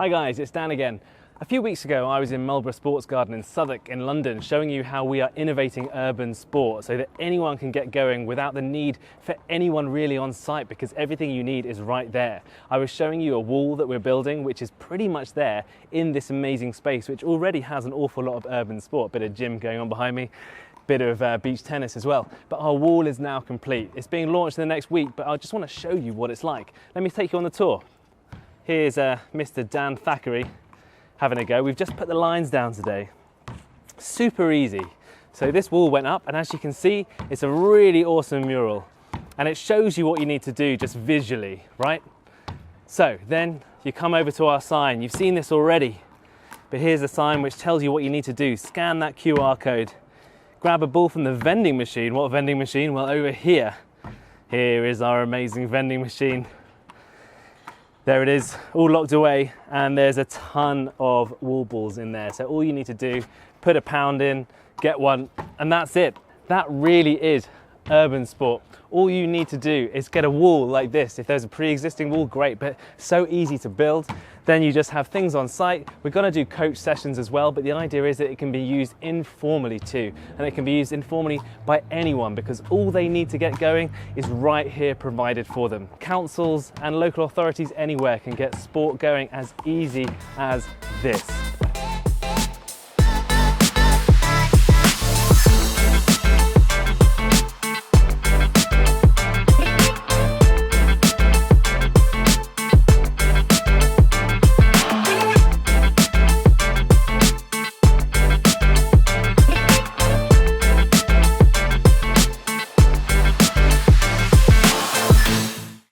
Hi guys, it's Dan again. A few weeks ago I was in Marlborough Sport Garden in Southwark in London showing you how we are innovating urban sport so that anyone can get going without the need for anyone really on site, because everything you need is right there. I was showing you a wall that we're building which is pretty much there in this amazing space which already has an awful lot of urban sport, bit of gym going on behind me, bit of beach tennis as well. But our wall is now complete. It's being launched in the next week, but I just want to show you what it's like. Let me take you on the tour. Here's Mr. Dan Thackeray having a go. We've just put the lines down today. Super easy. So this wall went up, and as you can see, it's a really awesome mural. And it shows you what you need to do just visually, right? So then you come over to our sign. You've seen this already, but here's a sign which tells you what you need to do. Scan that QR code. Grab a ball from the vending machine. What vending machine? Well, over here. Here is our amazing vending machine. There it is, all locked away, and there's a ton of wall balls in there. So all you need to do, put £1 in, get one, and that's it. That really is urban sport. All you need to do is get a wall like this. If there's a pre-existing wall, great, but so easy to build. Then you just have things on site. We're gonna do coach sessions as well, but the idea is that it can be used informally too, and it can be used informally by anyone because all they need to get going is right here provided for them. Councils and local authorities anywhere can get sport going as easy as this.